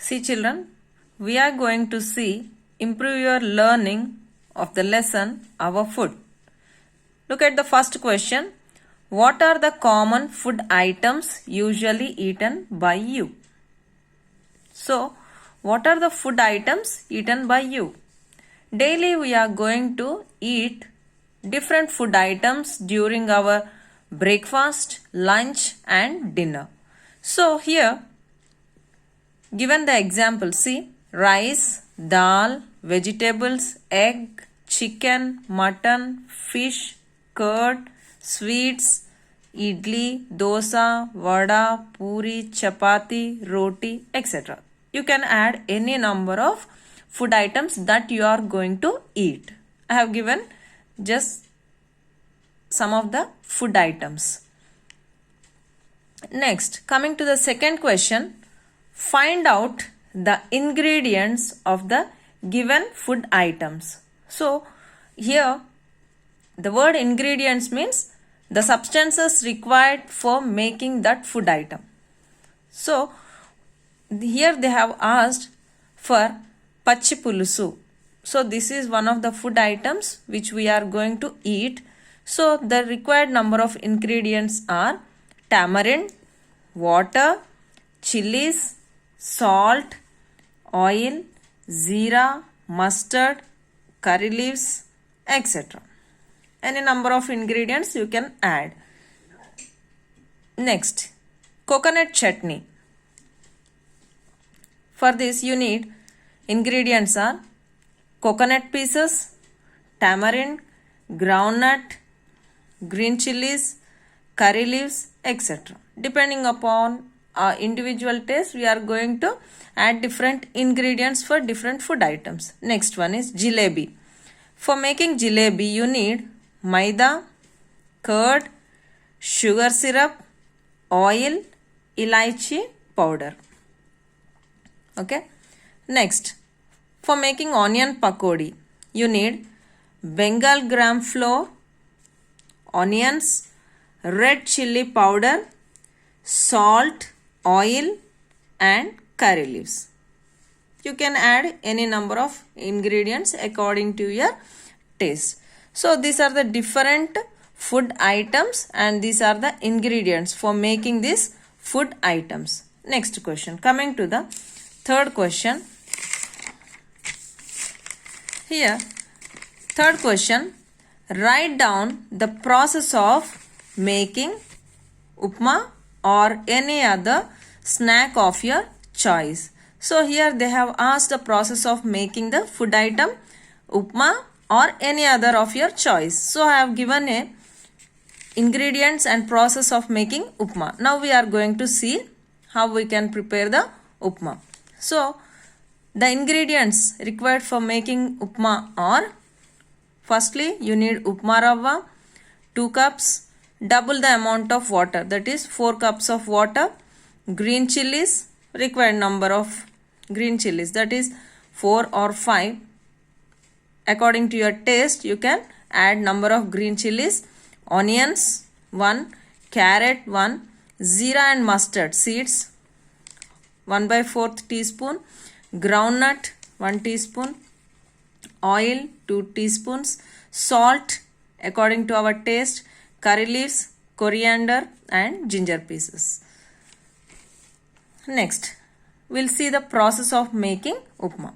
See children, we are going to see improve your learning of the lesson our food. Look at the first question. What are the common food items usually eaten by you? So, what are the food items eaten by you? Daily we are going to eat different food items during our breakfast, lunch and dinner. So here given the example, see, rice, dal, vegetables, egg, chicken, mutton, fish, curd, sweets, idli, dosa, vada, puri, chapati, roti, etc. You can add any number of food items that you are going to eat. I have given just some of the food items. Next, coming to the second question, find out the ingredients of the given food items. So, here the word ingredients means the substances required for making that food item. So, here they have asked for pachi pulusu. So, this is one of the food items which we are going to eat. So, the required number of ingredients are tamarind, water, chilies, salt, oil, zeera, mustard, curry leaves, etc. Any number of ingredients you can add. Next, coconut chutney. For this you need ingredients are coconut pieces, tamarind, groundnut, green chilies, curry leaves, etc. Depending upon our individual taste, we are going to add different ingredients for different food items. Next one is jalebi. For making jalebi, you need maida, curd, sugar syrup, oil, elaichi powder. Okay. Next, for making onion pakodi, you need Bengal gram flour, onions, red chili powder, salt, oil and curry leaves. You can add any number of ingredients according to your taste. So these are the different food items and these are the ingredients for making these food items. Next question. Coming to the third question. Here, third question. Write down the process of making upma or any other snack of your choice. So here they have asked the process of making the food item upma or any other of your choice. So I have given a ingredients and process of making upma. Now we are going to see how we can prepare the upma. So the ingredients required for making upma are, firstly you need upma rava, 2 cups, double the amount of water, that is 4 cups of water, green chilies, required number of green chilies, that is 4 or 5. According to your taste, you can add number of green chilies, onions 1, carrot 1, zeera and mustard seeds 1/4 teaspoon, groundnut 1 teaspoon, oil 2 teaspoons, salt according to our taste, curry leaves, coriander and ginger pieces. Next, we'll see the process of making upma.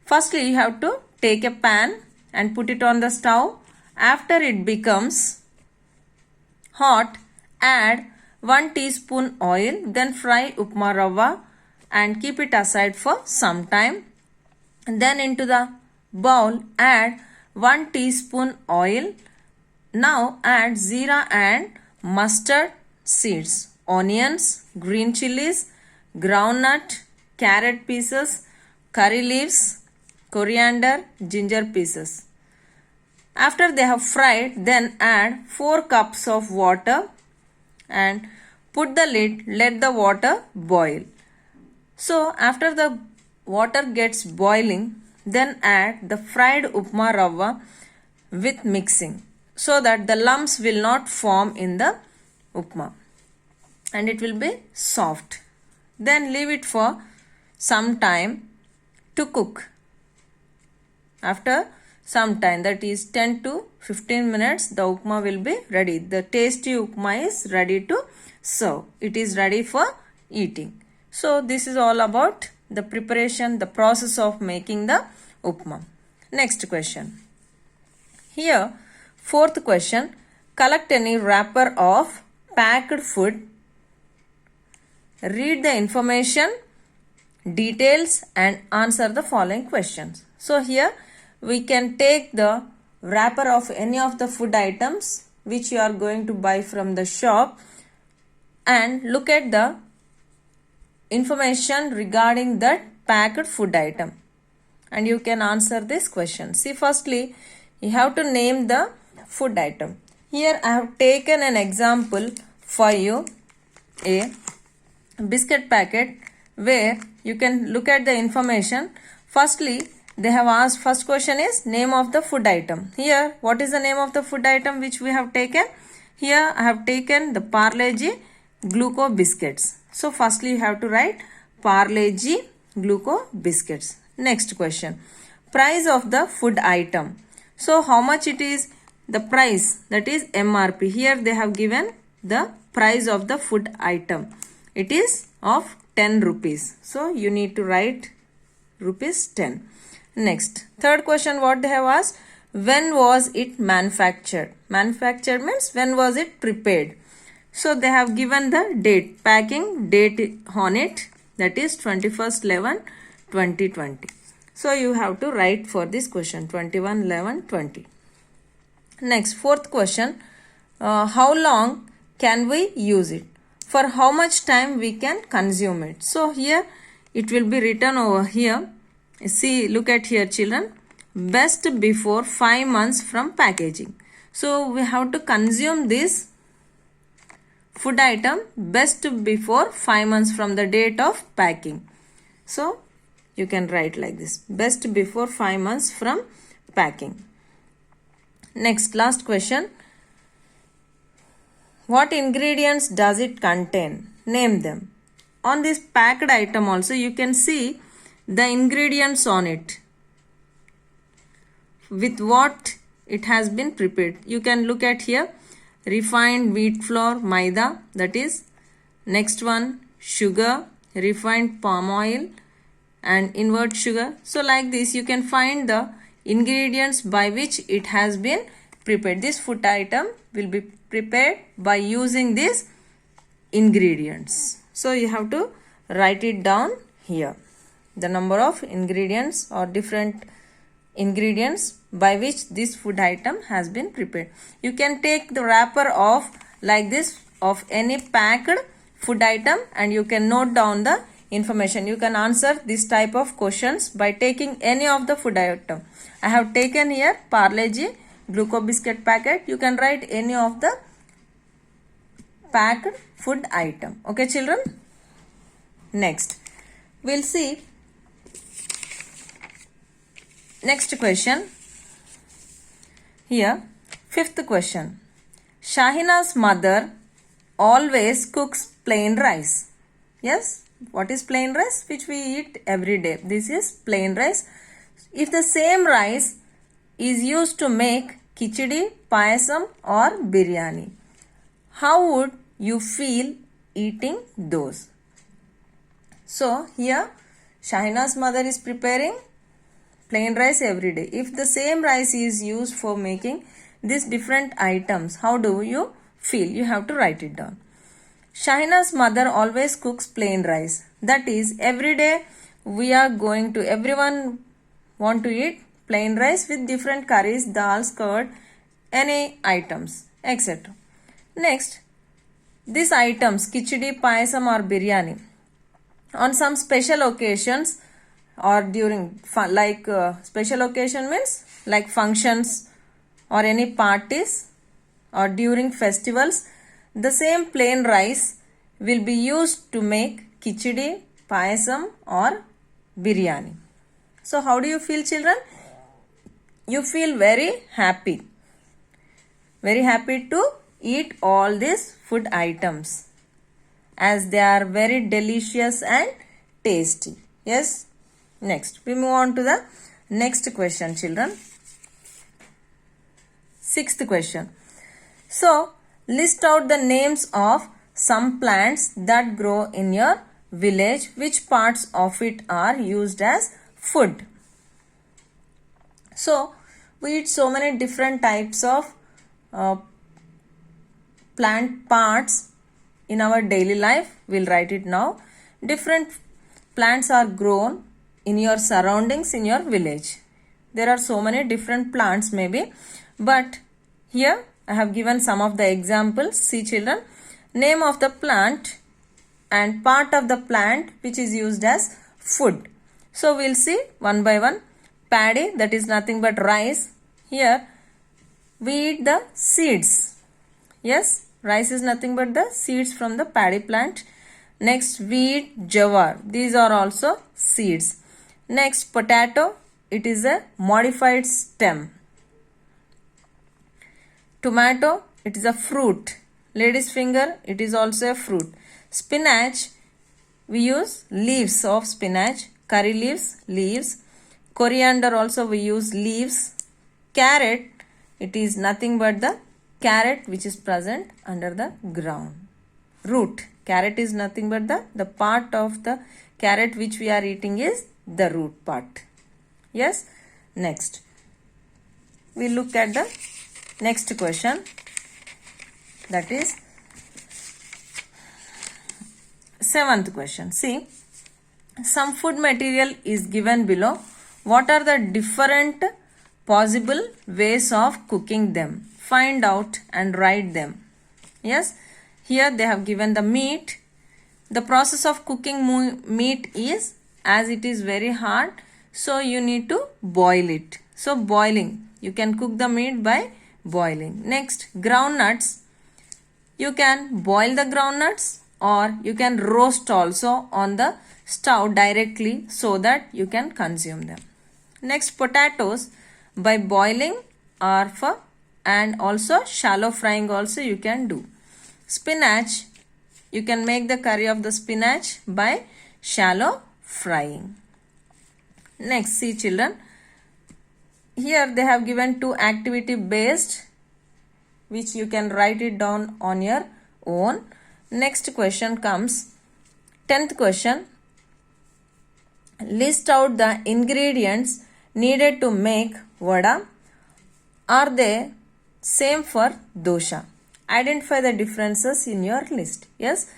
Firstly, you have to take a pan and put it on the stove. After it becomes hot, add 1 teaspoon oil, then fry upma rava and keep it aside for some time. And then into the bowl, add 1 teaspoon oil. Now add zeera and mustard seeds, onions, green chilies, groundnut, carrot pieces, curry leaves, coriander, ginger pieces. After they have fried, then add 4 cups of water and put the lid, let the water boil. So after the water gets boiling, then add the fried upma rava with mixing, so that the lumps will not form in the upma and it will be soft. Then leave it for some time to cook. After some time, that is 10 to 15 minutes, the upma will be ready. The tasty upma is ready to serve. It is ready for eating. So this is all about the preparation, the process of making the upma. Next question. Here, fourth question. Collect any wrapper of packed food. Read the information, details and answer the following questions. So here we can take the wrapper of any of the food items which you are going to buy from the shop and look at the information regarding that packed food item and you can answer this question. See, firstly you have to name the food item. Here I have taken an example for you, a biscuit packet, where you can look at the information. Firstly, they have asked, first question is name of the food item. Here, what is the name of the food item which we have taken? Here, I have taken the Parle-G Gluco biscuits. So, firstly, you have to write Parle-G Gluco biscuits. Next question, price of the food item. So, how much it is? The price, that is MRP. Here, they have given the price of the food item. It is of 10 rupees. So, you need to write rupees 10. Next, third question, what they have asked, when was it manufactured? Manufactured means when was it prepared? So they have given the date, packing date on it, that is 21/11/2020. So you have to write for this question 21/11/20. Next, fourth question, how long can we use it? For how much time we can consume it? So here it will be written over here. See, look at here children, best before 5 months from packaging. So we have to consume this food item best before 5 months from the date of packing. So you can write like this, best before 5 months from packing. Next, last question, what ingredients does it contain? Name them. On this packed item also you can see the ingredients on it, with what it has been prepared. You can look at here, refined wheat flour, maida, that is. Next one, sugar, refined palm oil and invert sugar. So like this you can find the ingredients by which it has been prepared. This food item will be prepared by using these ingredients. So you have to write it down here, the number of ingredients or different ingredients by which this food item has been prepared. You can take the wrapper of like this of any packed food item and you can note down the information. You can answer this type of questions by taking any of the food item. I have taken here Parle-G Gluco biscuit packet. You can write any of the packed food item. Okay children. Next, we'll see next question. Here, fifth question. Shahina's mother always cooks plain rice. Yes, what is plain rice? Which we eat every day. This is plain rice. If the same rice is used to make khichdi, payasam or biryani, how would you feel eating those? So here Shahina's mother is preparing plain rice every day. If the same rice is used for making these different items, how do you feel? You have to write it down. Shahina's mother always cooks plain rice. That is, every day everyone want to eat plain rice with different curries, dals, curd, any items, etc. Next, these items, khichdi, payasam or biryani, on some special occasions or during special occasion means like functions or any parties or during festivals, the same plain rice will be used to make khichdi, payasam or biryani. So how do you feel children? You feel very happy to eat all these food items as they are very delicious and tasty. Yes. Next, we move on to the next question, children. Sixth question. So, list out the names of some plants that grow in your village. Which parts of it are used as food? So, we eat so many different types of plant parts in our daily life. We'll write it now. Different plants are grown in your surroundings in your village. There are so many different plants maybe, but here I have given some of the examples. See children, name of the plant and part of the plant which is used as food. So we'll see one by one. Paddy, that is nothing but rice. Here we eat the seeds. Yes, rice is nothing but the seeds from the paddy plant. Next, we eat jawar. These are also seeds. Next, potato. It is a modified stem. Tomato. It is a fruit. Lady's finger. It is also a fruit. Spinach. We use leaves of spinach. Curry leaves. Leaves. Coriander also we use leaves. Carrot. It is nothing but the carrot which is present under the ground. Root. Carrot is nothing but the part of the carrot which we are eating is the root part. Yes. Next, we look at the next question. That is 7th question. See, some food material is given below. What are the different possible ways of cooking them? Find out and write them. Yes. Here they have given the meat. The process of cooking meat is, as it is very hard, so you need to boil it. So boiling. You can cook the meat by boiling. Next, groundnuts. You can boil the groundnuts or you can roast also on the stove directly so that you can consume them. Next, potatoes by boiling or and also shallow frying also you can do. Spinach, you can make the curry of the spinach by shallow frying. Next, see children, here they have given 2 activity based which you can write it down on your own. Next question comes 10th question. List out the ingredients needed to make vada. Are they same for dosha? Identify the differences in your list. Yes,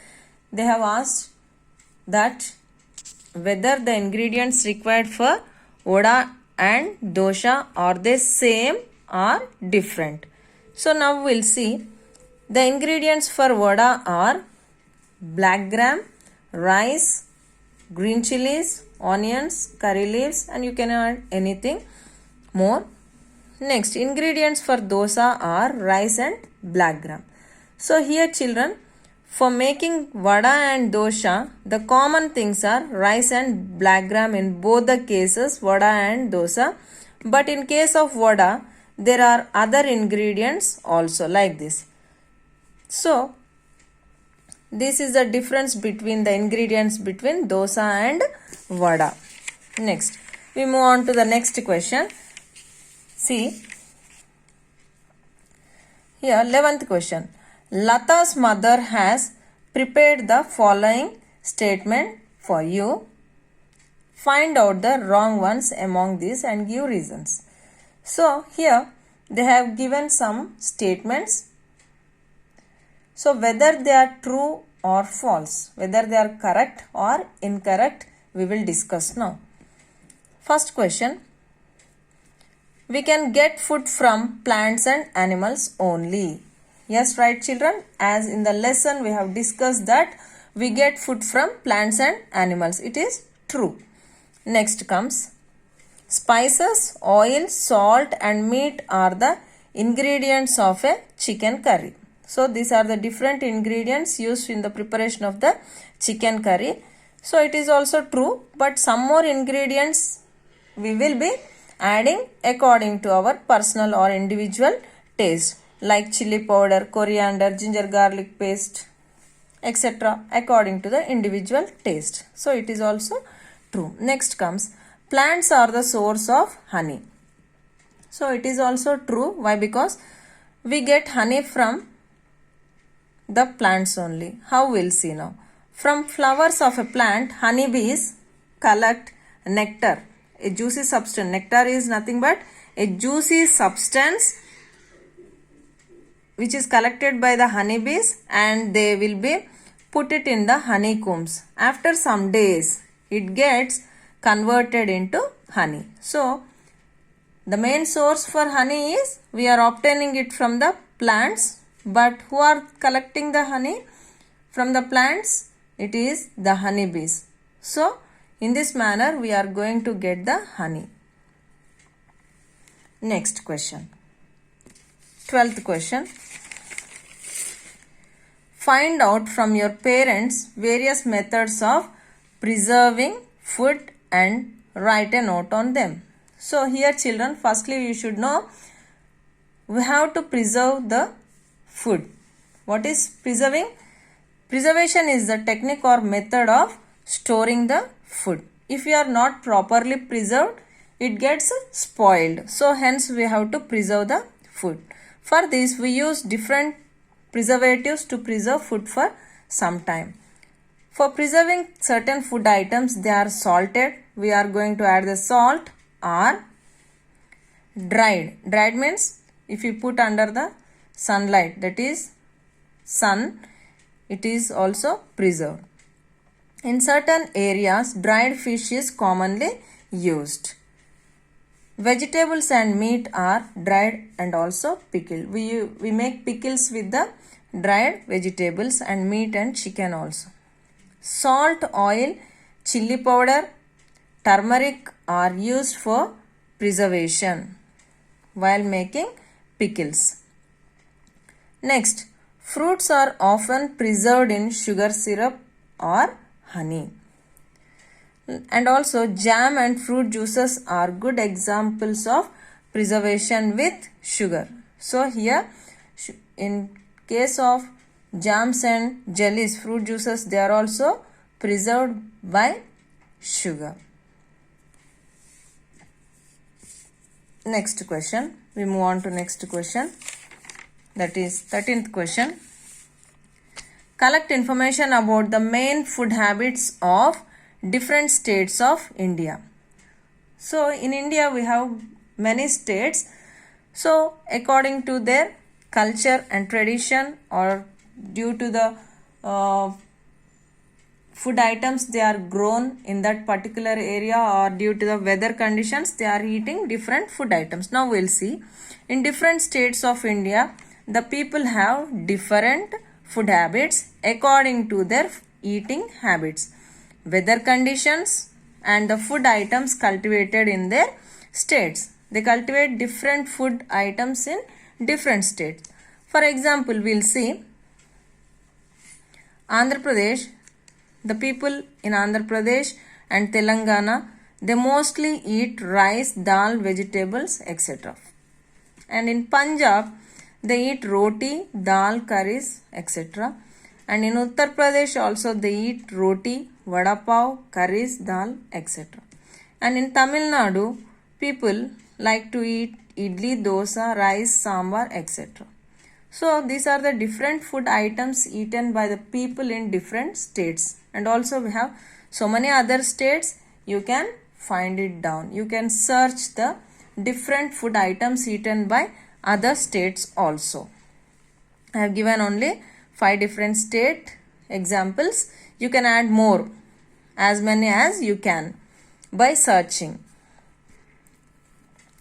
they have asked that whether the ingredients required for vada and dosha are they same or different. So now we'll see the ingredients for vada are black gram, rice, green chilies, onions, curry leaves, and you can add anything more. Next, ingredients for dosa are rice and black gram. So here children, for making vada and dosha, the common things are rice and black gram in both the cases, vada and dosa. But in case of vada, there are other ingredients also like this. So, this is the difference between the ingredients between dosa and vada. Next, we move on to the next question. See, here 11th question. Lata's mother has prepared the following statement for you. Find out the wrong ones among these and give reasons. So, here they have given some statements. So, whether they are true or false, whether they are correct or incorrect, we will discuss now. First question. We can get food from plants and animals only. Yes, right children? As in the lesson we have discussed that we get food from plants and animals. It is true. Next comes spices, oil, salt and meat are the ingredients of a chicken curry. So these are the different ingredients used in the preparation of the chicken curry. So it is also true, but some more ingredients we will be adding according to our personal or individual taste, like chili powder, coriander, ginger garlic paste, etc. according to the individual taste. So it is also true. Next comes plants are the source of honey. So it is also true. Why? Because we get honey from the plants only. How? We'll see now. From flowers of a plant, honeybees collect nectar, a juicy substance. Nectar is nothing but a juicy substance which is collected by the honeybees, and they will be put it in the honeycombs. After some days, it gets converted into honey. So, the main source for honey is we are obtaining it from the plants, but who are collecting the honey from the plants? It is the honeybees. So, in this manner, we are going to get the honey. Next question. 12th question. Find out from your parents various methods of preserving food and write a note on them. So here children, firstly you should know we have to preserve the food. What is preserving? Preservation is the technique or method of storing the food. If you are not properly preserved, it gets spoiled. So hence we have to preserve the food. For this we use different preservatives to preserve food for some time. For preserving certain food items, they are salted. We are going to add the salt, or dried. Dried means if you put under the sunlight, that is sun, it is also preserved. In certain areas, dried fish is commonly used. Vegetables and meat are dried and also pickled. We make pickles with the dried vegetables and meat and chicken also. Salt, oil, chili powder, turmeric are used for preservation while making pickles. Next, fruits are often preserved in sugar syrup or honey. And also jam and fruit juices are good examples of preservation with sugar. So here in case of jams and jellies, fruit juices, they are also preserved by sugar. Next question. We move on to next question. That is 13th question. Collect information about the main food habits of different states of India. So in India we have many states. So according to their culture and tradition, or due to the food items they are grown in that particular area, or due to the weather conditions they are eating different food items. Now we'll see. In different states of India, the people have different food habits according to their eating habits, weather conditions, and the food items cultivated in their states. They cultivate different food items in different states. For example, we'll see Andhra Pradesh. The people in Andhra Pradesh and Telangana, they mostly eat rice, dal, vegetables, etc. And in Punjab, they eat roti, dal, curries, etc. And in Uttar Pradesh also they eat roti, vada pav, curries, dal, etc. And in Tamil Nadu, people like to eat idli, dosa, rice, sambar, etc. So these are the different food items eaten by the people in different states. And also we have so many other states. You can find it down. You can search the different food items eaten by other states also. I have given only 5 different state examples. You can add more, as many as you can, by searching.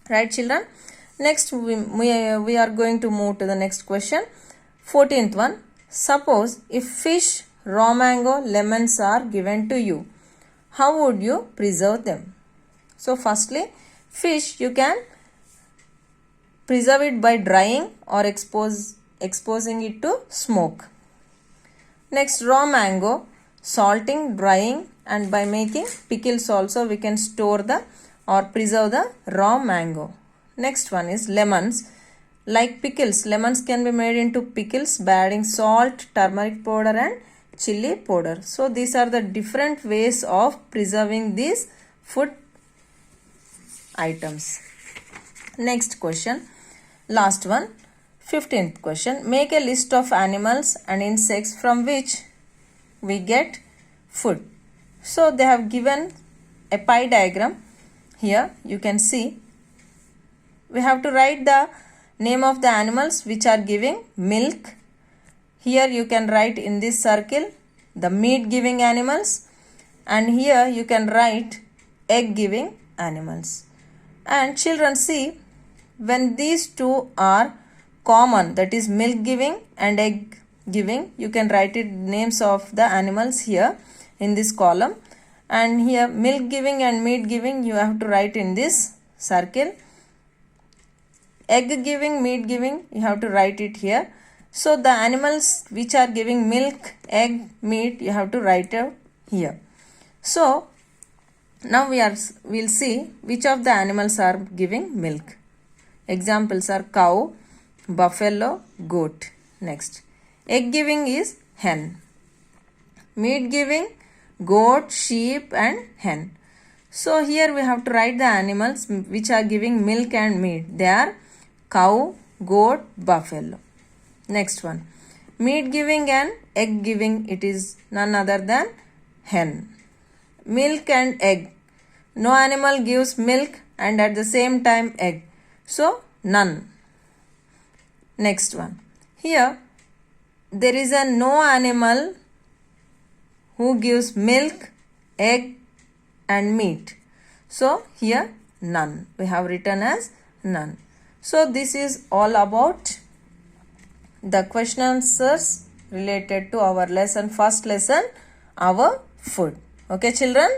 Right children? Next we are going to move to the next question. 14th one. Suppose if fish, raw mango, lemons are given to you, how would you preserve them? So firstly, fish you can preserve it by drying or exposing it to smoke. Next, raw mango, salting, drying, and by making pickles also we can store the or preserve the raw mango. Next one is lemons. Like pickles, lemons can be made into pickles by adding salt, turmeric powder and chili powder. So these are the different ways of preserving these food items. Next question, last one, 15th question. Make a list of animals and insects from which we get food. So they have given a pie diagram. Here you can see we have to write the name of the animals which are giving milk. Here you can write in this circle the meat giving animals, and here you can write egg giving animals. And children, see, when these two are common, that is milk giving and egg giving, you can write it names of the animals here in this column, and here milk giving and meat giving you have to write in this circle. Egg giving, meat giving, you have to write it here. So the animals which are giving milk, egg, meat, you have to write out here. So now we'll see which of the animals are giving milk. Examples are cow, buffalo, goat. Next, egg giving is hen. Meat giving, goat, sheep and hen. So here we have to write the animals which are giving milk and meat. They are cow, goat, buffalo. Next one, meat giving and egg giving, it is none other than hen. Milk and egg, no animal gives milk and at the same time egg, so none. Next one, here there is a no animal who gives milk, egg and meat, so here none, we have written as none. So this is all about the question answers related to our lesson, first lesson, our food. Okay children.